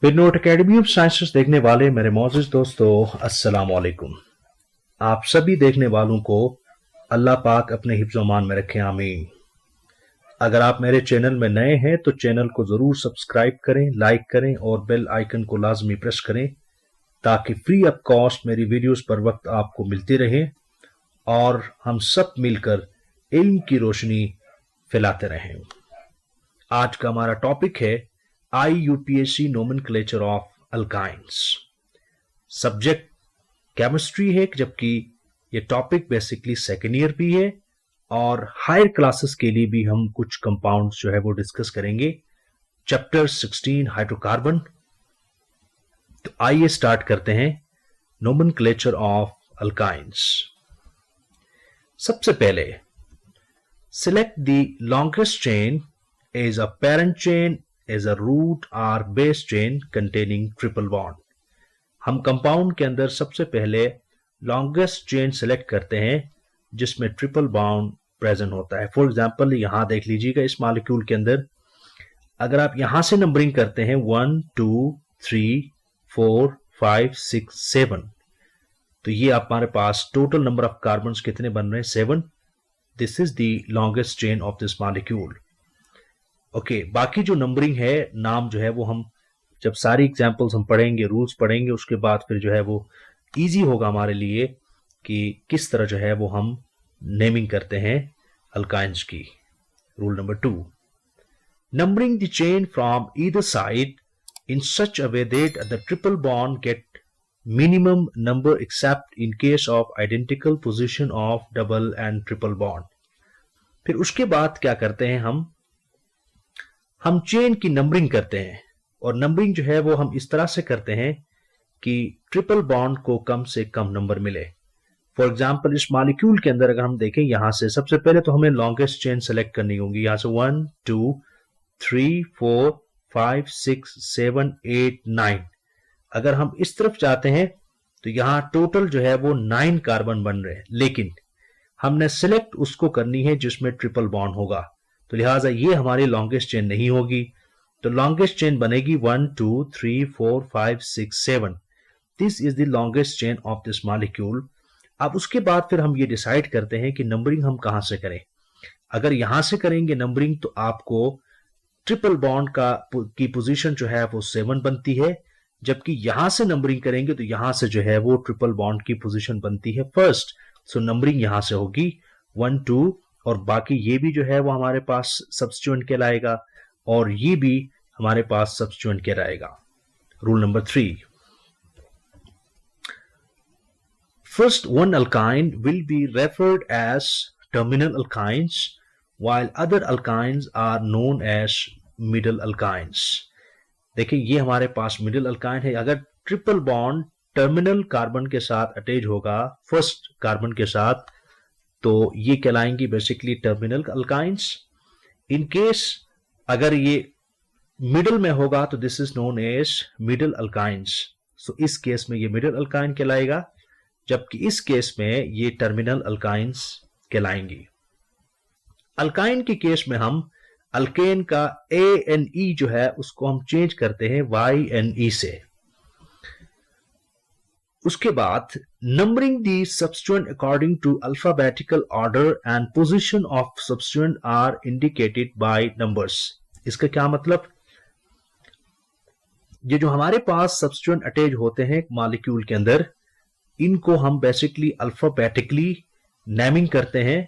फिर note academy of sciences देखने वाले मेरे मौजूद दोस्तों, अस्सलाम वालेकुम। आप सभी देखने वालों को अल्लाह पाक अपने हिफ्ज़-ओ-मान में रखें, आमीन। अगर आप मेरे चैनल में नए हैं तो चैनल को जरूर सब्सक्राइब करें, लाइक करें और बेल आइकन को लाजमी प्रेस करें ताकि फ्री ऑफ कॉस्ट मेरी वीडियोस पर वक्त आपको मिलती रहे और हम सब मिलकर इल्म की रोशनी फैलाते रहें। आज का हमारा टॉपिक है IUPAC nomenclature of alkynes. Subject chemistry है, जबकि ये टॉपिक बेसिकली सेकेंड ईयर भी है और हायर क्लासेस के लिए भी हम कुछ कंपाउंड्स जो है वो डिस्कस करेंगे। Chapter 16 hydrocarbon. तो आइए स्टार्ट करते हैं नोमेनक्लेचर ऑफ अल्काइंस। सबसे पहले select the longest chain as a parent chain as a root or base chain containing triple bond। हम कंपाउंड के अंदर सबसे पहले लॉन्गेस्ट चेन सेलेक्ट करते हैं जिसमें ट्रिपल बॉन्ड प्रेजेंट होता है। फॉर एग्जांपल यहां देख लीजिएगा, इस मॉलिक्यूल के अंदर अगर आप यहां से नंबरिंग करते हैं 1 2 3 4 5 6 7, तो ये हमारे पास टोटल नंबर ऑफ कार्बन्स कितने बन रहे हैं? 7। This is the longest chain of this molecule. Okay, बाकी जो नंबरिंग है, नाम जो है वो हम जब सारी एग्जांपल्स हम पढ़ेंगे, रूल्स पढ़ेंगे, उसके बाद फिर जो है वो इजी होगा हमारे लिए कि किस तरह जो है वो हम नेमिंग करते हैं अल्काइंस की। Rule number 2, numbering the chain from either side in such a way that the triple bond get minimum number except in case of identical position of double and triple bond. फिर उसके बाद क्या करते हैं, हम chain की numbering करते हैं और नंबरिंग जो है वो हम इस तरह से करते हैं कि ट्रिपल बॉन्ड को कम से कम नंबर मिले। फॉर एग्जांपल इस मॉलिक्यूल के अंदर अगर हम देखें, यहां से सबसे पहले तो हमें लॉन्गेस्ट चेन सेलेक्ट करनी होगी। यहां से 1 2 3 4 5 6 7 8 9। अगर हम इस तरफ जाते हैं तो यहां टोटल जो है वो 9 कार्बन बन रहे हैं, लेकिन हमने सिलेक्ट उसको करनी है जिसमें ट्रिपल बॉन्ड होगा, तो लिहाजा ये हमारी लॉन्गेस्ट चेन नहीं होगी। तो लॉन्गेस्ट चेन बनेगी 1 2 3 4 5 6 7। This is the longest chain of this molecule. अब उसके बाद फिर हम ये डिसाइड करते हैं कि नंबरिंग हम कहां से करें। अगर यहां से करेंगे नंबरिंग तो आपको ट्रिपल बॉन्ड की पोजीशन जो है वो 7 बनती है, जबकि यहां से नंबरिंग करेंगे तो यहां से जो है वो ट्रिपल बॉन्ड की पोजीशन बनती है फर्स्ट। सो नंबरिंग यहां से होगी 1 2, और बाकी ये भी जो है वो हमारे पास सब्स्टिट्यूएंट कहलाएगा और ये भी हमारे पास सब्स्टिट्यूएंट कहलाएगा। Rule number 3, first one alkyne will be referred as terminal alkynes while other alkynes are known as middle alkynes. देखिए ये हमारे पास मिडल अल्काइन है। अगर ट्रिपल बॉन्ड टर्मिनल कार्बन के साथ अटैच होगा फर्स्ट कार्बन के साथ, तो ये कहलाएंगी basically terminal alkynes. In case अगर ये मिडल में होगा तो this is known as middle alkynes. So इस केस में ये मिडल अल्काइन कहलाएगा, जबकि इस केस में ये टर्मिनल अल्काइंस कहलाएंगी। अल्काइन के केस में हम अल्केन का ANE जो है उसको हम चेंज करते हैं YNE से। उसके बाद numbering the substituent according to alphabetical order and position of substituent are indicated by numbers. इसका क्या मतलब, ये जो हमारे पास सब्स्टिट्यूएंट अटैच होते हैं मॉलिक्यूल के अंदर, इनको हम बेसिकली अल्फाबेटिकली नेमिंग करते हैं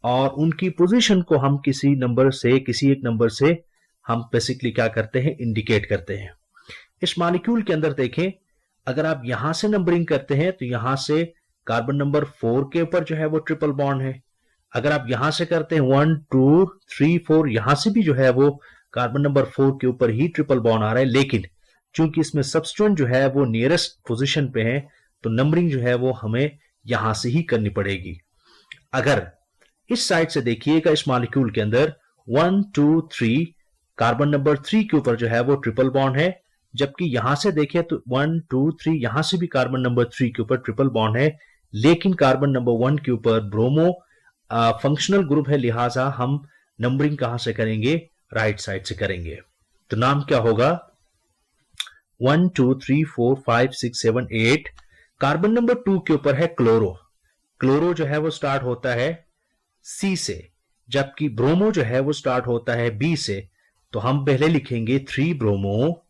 और उनकी पोजीशन को हम किसी एक नंबर से हम बेसिकली क्या करते हैं, इंडिकेट करते हैं। इस मॉलिक्यूल के अंदर देखें, अगर आप यहां से नंबरिंग करते हैं तो यहां से कार्बन नंबर 4 के ऊपर जो है वो ट्रिपल बॉन्ड है। अगर आप यहां से करते हैं 1 2 3 4, यहां से भी जो है वो कार्बन नंबर 4 के ऊपर ही ट्रिपल बॉन्ड आ रहा है, लेकिन चूंकि इसमें सब्स्टिट्यूएंट जो है वो नियरेस्ट पोजीशन पे है तो नंबरिंग जो है वो हमें यहां से ही करनी पड़ेगी। अगर इस साइड से देखिएगा, इस मॉलिक्यूल के अंदर 1 2 3 कार्बन नंबर 3 के ऊपर जो है वो ट्रिपल बॉन्ड है, जबकि यहां से देखें तो 1 2 3 यहां से भी कार्बन नंबर 3 के ऊपर ट्रिपल बॉन्ड है, लेकिन कार्बन नंबर 1 के ऊपर ब्रोमो फंक्शनल ग्रुप है, लिहाजा हम नंबरिंग कहां से करेंगे, राइट साइड से करेंगे। तो नाम क्या होगा, 1 2 3 4 5 6 7 8। कार्बन नंबर 2 के ऊपर है क्लोरो। क्लोरो जो है वो स्टार्ट होता है C से, जबकि ब्रोमो जो है वो स्टार्ट होता है B से। तो हम पहले लिखेंगे 3 ब्रोमो,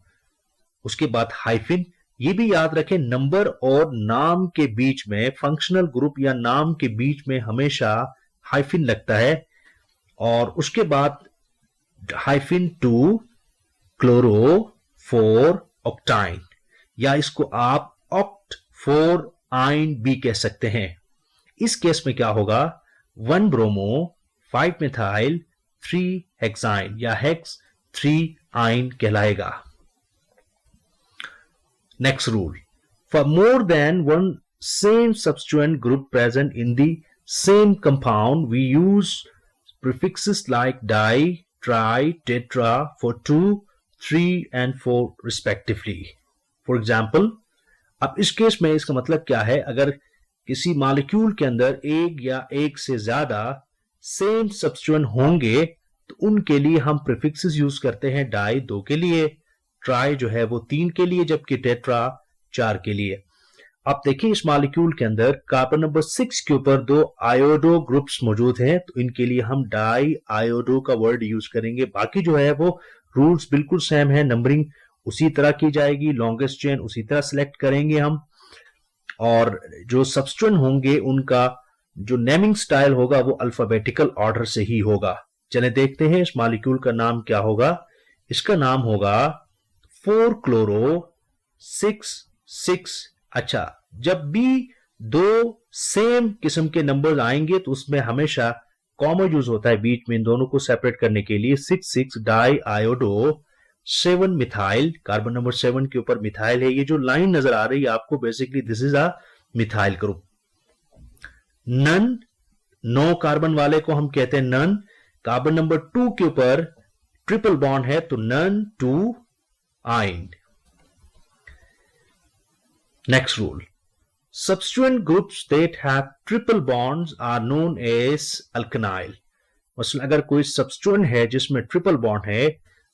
उसके बाद हाइफिन। ये भी याद रखें, नंबर और नाम के बीच में, फंक्शनल ग्रुप या नाम के बीच में हमेशा हाइफिन लगता है। और उसके बाद हाइफिन 2 क्लोरो 4 ऑक्टाइन, या इसको आप ऑक्ट 4 आइन भी कह सकते हैं। इस केस में क्या होगा, 1 ब्रोमो 5 मिथाइल 3 हेक्साइन या हेक्स 3 आइन कहलाएगा। Next rule, for more than one same substituent group present in the same compound we use prefixes like di, tri, tetra for 2, 3 and 4 respectively. For example, अब इस case में इसका मतलब क्या है, अगर किसी मॉलिक्यूल के अंदर एक या एक से ज्यादा सेम सब्स्टिट्यूएंट होंगे तो उनके लिए हम प्रीफिक्सेस यूज करते हैं। डाई 2 के लिए, ट्राई जो है वो 3 के लिए, जबकि टेट्रा 4 के लिए। आप देखिए इस मॉलिक्यूल के अंदर कार्बन नंबर 6 के ऊपर 2 आयोडो ग्रुप्स मौजूद हैं, तो इनके लिए हम डाई आयोडो का वर्ड यूज करेंगे। बाकी जो है वो रूल्स बिल्कुल सेम है, नंबरिंग उसी तरह की जाएगी, लॉन्गेस्ट चेन उसी तरह सिलेक्ट करेंगे हम, और जो सब्स्टिट्यूएंट होंगे उनका जो नेमिंग स्टाइल होगा वो अल्फाबेटिकल ऑर्डर से ही होगा। चले देखते हैं इस मॉलिक्यूल का नाम क्या होगा। इसका नाम होगा 4 क्लोरो 6 6। अच्छा, जब भी 2 सेम किस्म के नंबर्स आएंगे तो उसमें हमेशा कॉमा यूज होता है बीच में इन दोनों को सेपरेट करने के लिए। 6 6 di iodo 7 methyl, carbon number 7 के ऊपर मिथाइल है। ये जो लाइन नजर आ रही है आपको, basically this is a methyl group. Non, 9 carbon वाले को हम कहते हैं नन। कार्बन नंबर 2 के ऊपर ट्रिपल बॉन्ड है तो नन 2 आइन। Next rule, substituent groups that have triple bonds are known as alkynyl. मसलन अगर कोई substituent है जिसमें ट्रिपल बॉन्ड है,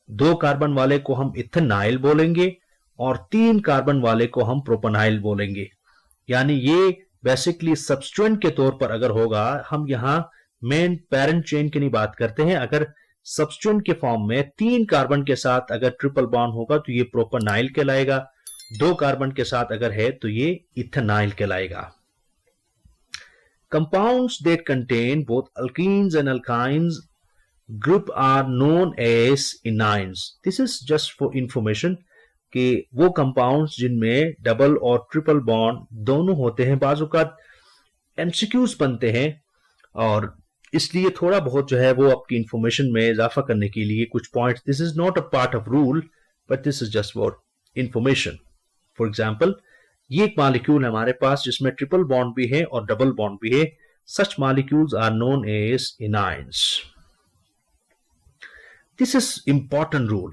2 कार्बन वाले को हम इथेनाइल बोलेंगे और 3 कार्बन वाले को हम प्रोपेनाइल बोलेंगे। यानी ये बेसिकली substituent के तौर पर अगर होगा, हम यहां मेन पेरेंट चेन की नहीं बात करते हैं। अगर substituent के फॉर्म में 3 कार्बन के साथ अगर ट्रिपल बॉन्ड होगा तो ये प्रोपेनाइल कहलाएगा, 2 कार्बन के साथ अगर है तो ये इथेनाइल कहलाएगा। Compounds that contain both alkenes and alkynes group are known as enynes. This is just for information कि वो कंपाउंड्स जिनमें डबल और ट्रिपल बॉन्ड दोनों होते हैं, बाज़ औक़ात एमसीक्यूज बनते हैं, और इसलिए थोड़ा बहुत जो है वो आपकी इंफॉर्मेशन में इजाफा करने के लिए कुछ points, this is not a part of rule but this is just for information. For example, ये एक मॉलिक्यूल है हमारे पास जिसमें ट्रिपल बॉन्ड भी है और डबल बॉन्ड भी है। Such molecules are known as enynes. This is important rule,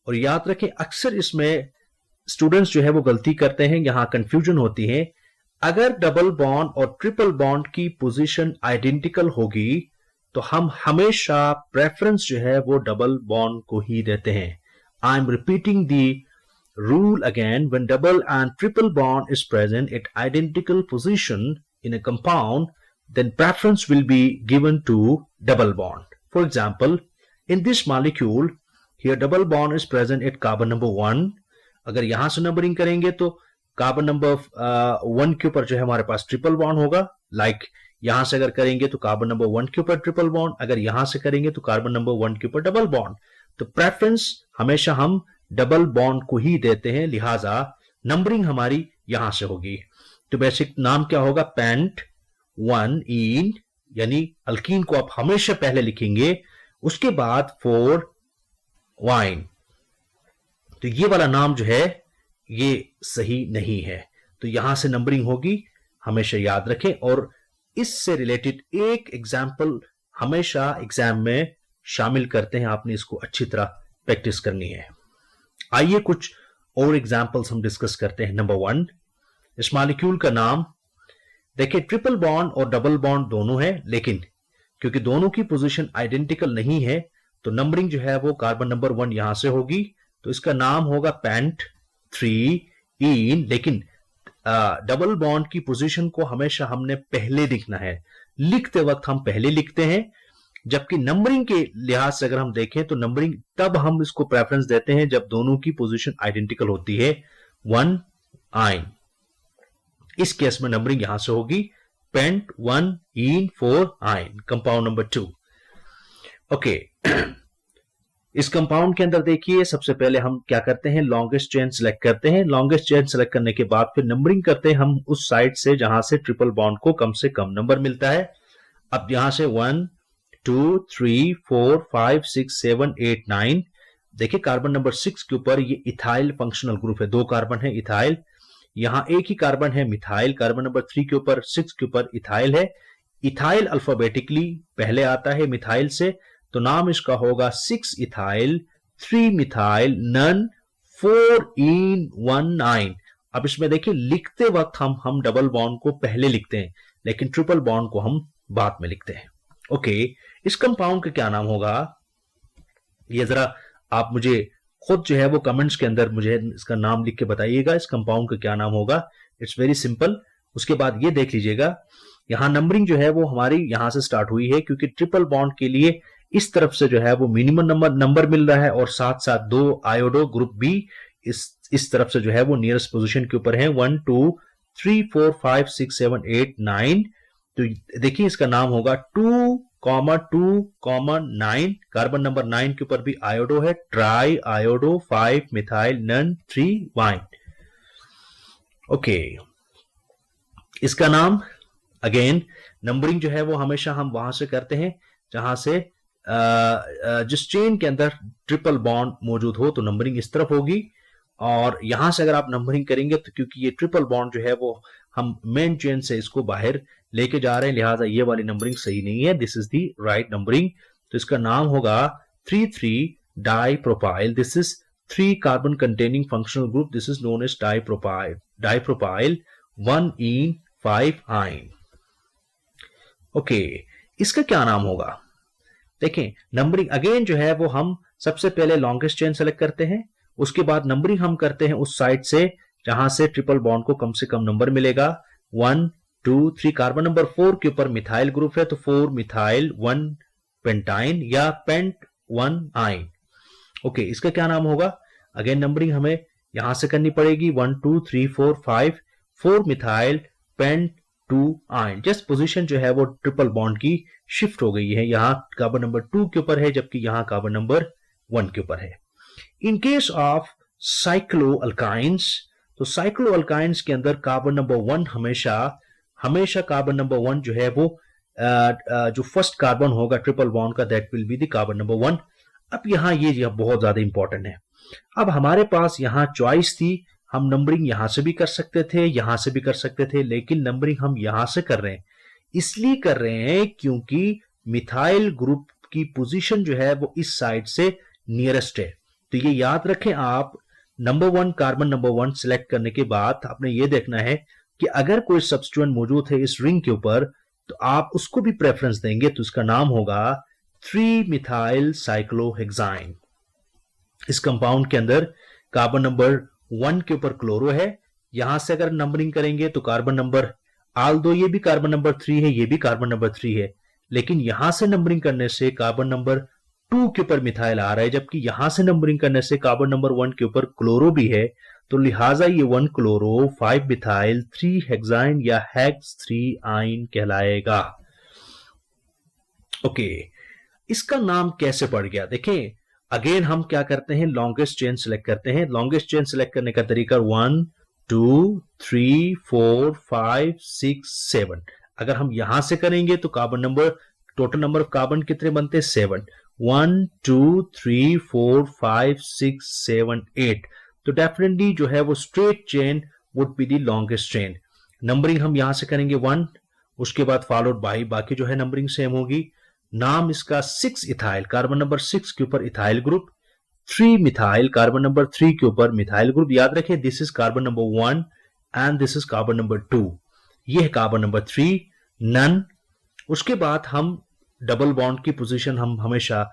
और याद रखें अक्सर इसमें स्टूडेंट्स जो है वो गलती करते हैं, यहां कंफ्यूजन होती है। अगर डबल बॉन्ड और ट्रिपल बॉन्ड की पोजीशन आइडेंटिकल होगी तो हम हमेशा प्रेफरेंस जो है वो डबल बॉन्ड को ही देते हैं। I am repeating the rule again, when double and triple bond is present at identical position in a compound, then preference will be given to double bond. For example, in this molecule, here double bond is present at carbon number 1. अगर यहां से numbering करेंगे तो carbon number 1 के ऊपर जो है हमारे पास ट्रिपल बॉन्ड होगा। लाइक यहां से अगर करेंगे तो कार्बन नंबर 1 के ऊपर ट्रिपल बॉन्ड, अगर यहां से करेंगे तो कार्बन नंबर 1 के ऊपर डबल बॉन्ड। तो प्रेफरेंस हमेशा हम डबल बॉन्ड को ही देते हैं, लिहाजा नंबरिंग हमारी यहां से होगी। तो बेसिक नाम क्या होगा, पेंट 1 इन, यानी अल्कीन को आप हमेशा पहले लिखेंगे, उसके बाद 4 वाइन। तो ये वाला नाम जो है ये सही नहीं है, तो यहां से नंबरिंग होगी, हमेशा याद रखें। और इससे रिलेटेड एक एग्जाम्पल हमेशा एग्जाम में शामिल करते हैं, आपने इसको अच्छी तरह प्रैक्टिस करनी है। आइए कुछ और एग्जाम्पल्स हम डिस्कस करते हैं। नंबर 1, इस मॉलिक्यूल का नाम देखिए, ट्रिपल बॉन्ड और डबल बॉन्ड दोनों है, लेकिन क्योंकि दोनों की पोजीशन आइडेंटिकल नहीं है तो नंबरिंग जो है वो कार्बन नंबर 1 यहां से होगी, तो इसका नाम होगा पेंट 3 इन, लेकिन डबल बॉन्ड की पोजीशन को हमेशा हमने पहले लिखना है। लिखते वक्त हम पहले लिखते हैं, जबकि नंबरिंग के लिहाज से अगर हम देखें तो नंबरिंग तब हम इसको प्रेफरेंस देते हैं जब दोनों की पोजीशन आइडेंटिकल होती है, 1 आइन। इस केस में नंबरिंग यहां से होगी पेंट 1 इन 4 आइन, कंपाउंड नंबर 2। ओके, इस कंपाउंड के अंदर देखिए सबसे पहले हम क्या करते हैं, लॉन्गेस्ट चेन सिलेक्ट करते हैं। लॉन्गेस्ट चेन सिलेक्ट करने के बाद फिर नंबरिंग करते हैं हम उस साइड से जहां से ट्रिपल बॉन्ड को कम से कम नंबर मिलता है। अब यहां से 1 2 3 4 5 6 7 8 9, देखिए कार्बन नंबर 6 के ऊपर ये इथाइल फंक्शनल ग्रुप है, 2 कार्बन है इथाइल। यहां एक ही कार्बन है मिथाइल, कार्बन नंबर 3 के ऊपर 6 के ऊपर इथाइल है। इथाइल अल्फाबेटिकली पहले आता है मिथाइल से, तो नाम इसका होगा 6 इथाइल 3 मिथाइल नन 4 इन 1 9। अब इसमें देखिए लिखते वक्त हम डबल बॉन्ड को पहले लिखते हैं, लेकिन ट्रिपल बॉन्ड को हम बाद में लिखते हैं। ओके, इस कंपाउंड का क्या नाम होगा, ये जरा आप मुझे खुद जो है वो कमेंट्स के अंदर मुझे इसका नाम लिख के बताइएगा, इस कंपाउंड का क्या नाम होगा। It's very simple. उसके बाद ये देख लीजिएगा, यहां नंबरिंग जो है वो हमारी यहां से स्टार्ट हुई है, क्योंकि ट्रिपल बॉन्ड के लिए इस तरफ से जो है वो मिनिमम नंबर मिल रहा है, और साथ साथ 2 आयोडो ग्रुप बी इस तरफ से जो है वो नियरेस्ट पोजीशन के ऊपर है, 1 2 3 4 5 6 7 8 9। तो देखिए इसका नाम होगा 2 9। कार्बन नंबर 9 के ऊपर भी आयोडो है, tri iodo 5 methyl non 3 yne. Okay, इसका नाम अगेन नंबरिंग जो है वो हमेशा हम वहां से करते हैं जहां से जिस चेन के अंदर ट्रिपल बॉन्ड मौजूद हो, तो नंबरिंग इस तरफ होगी। और यहां से अगर आप नंबरिंग करेंगे तो क्योंकि ये ट्रिपल बॉन्ड जो है वो हम मेन चेन से इसको बाहर लेके जा रहे हैं, लिहाजा ये वाली नंबरिंग सही नहीं है। This is the right numbering. तो इसका नाम होगा 3 di propyl. This is 3 carbon containing functional group, this is known as di propyl 1 ene 5 yne. Okay, इसका क्या नाम होगा, देखें नंबरिंग अगेन जो है वो हम सबसे पहले लॉन्गेस्ट चेन सेलेक्ट करते हैं, उसके बाद नंबरिंग हम करते हैं उस साइड से जहां से ट्रिपल बॉन्ड को कम से कम नंबर मिलेगा। 1 2 3, कार्बन नंबर 4 के ऊपर मिथाइल ग्रुप है, तो 4 मिथाइल 1 पेंटाइन या पेंट 1 आइन। ओके, इसका क्या नाम होगा, अगेन नंबरिंग हमें यहां से करनी पड़ेगी, 1 2 3 4 5 4 मिथाइल पेंट 2 आइन। जस्ट पोजीशन जो है वो ट्रिपल बॉन्ड की शिफ्ट हो गई है, यहां कार्बन नंबर 2 के ऊपर है जबकि यहां कार्बन नंबर 1 के ऊपर है। इन केस ऑफ साइक्लोअल्काइंस, तो साइक्लोअल्काइंस के अंदर कार्बन नंबर 1 हमेशा कार्बन नंबर 1 जो है वो जो फर्स्ट कार्बन होगा ट्रिपल बॉन्ड का, that will be the carbon number 1। अब यहां ये बहुत ज्यादा इंपॉर्टेंट है। अब हमारे पास यहां चॉइस थी, हम नंबरिंग यहां से भी कर सकते थे, यहां से भी कर सकते थे, लेकिन नंबरिंग हम यहां से कर रहे हैं, इसलिए कर रहे हैं क्योंकि मिथाइल ग्रुप की पोजीशन जो है वो इस साइड से नियरेस्ट है। तो ये याद रखें आप, नंबर 1 कार्बन नंबर 1 सिलेक्ट करने के बाद आपने ये देखना है कि अगर कोई सब्स्टिट्यूएंट मौजूद है इस रिंग के ऊपर तो आप उसको भी प्रेफरेंस देंगे, तो इसका नाम होगा 3 मिथाइल साइक्लोहेक्साइन। इस कंपाउंड के अंदर कार्बन नंबर 1 के ऊपर क्लोरो है, यहां से अगर नंबरिंग करेंगे तो कार्बन नंबर, आल्दो ये भी कार्बन नंबर 3 है, ये भी कार्बन नंबर 3 है, लेकिन यहां से नंबरिंग करने से कार्बन नंबर 2 के ऊपर मिथाइल आ रहा है, जबकि यहां से नंबरिंग करने से कार्बन नंबर 1 के ऊपर क्लोरो भी है, तो लिहाजा ये 1 क्लोरो 5 मिथाइल 3 हेक्साइन या हेक्स 3 आइन कहलाएगा। ओके, इसका नाम कैसे पड़ गया, देखें अगेन हम क्या करते हैं, लॉन्गेस्ट चेन सिलेक्ट करते हैं। लॉन्गेस्ट चेन सिलेक्ट करने का तरीका 1 2 3 4 5 6 7। अगर हम यहां से करेंगे तो carbon number, total number of carbon कितने बनते हैं, 7। 1 2 3 4 5 6 7 8। तो डेफिनेटली जो है वो straight chain would be the longest chain. Numbering हम यहां से करेंगे 1, उसके बाद फॉलोड बाई बाकी जो है नंबरिंग सेम होगी। नाम इसका 6 इथाइल, कार्बन नंबर 6 के ऊपर ethyl group, 3 methyl, carbon number 3 के ऊपर मिथाइल ग्रुप। याद रखें this is carbon number 1 and this is carbon number 2, ये है कार्बन नंबर 3 नन। उसके बाद हम डबल बॉन्ड की पोजीशन हम हमेशा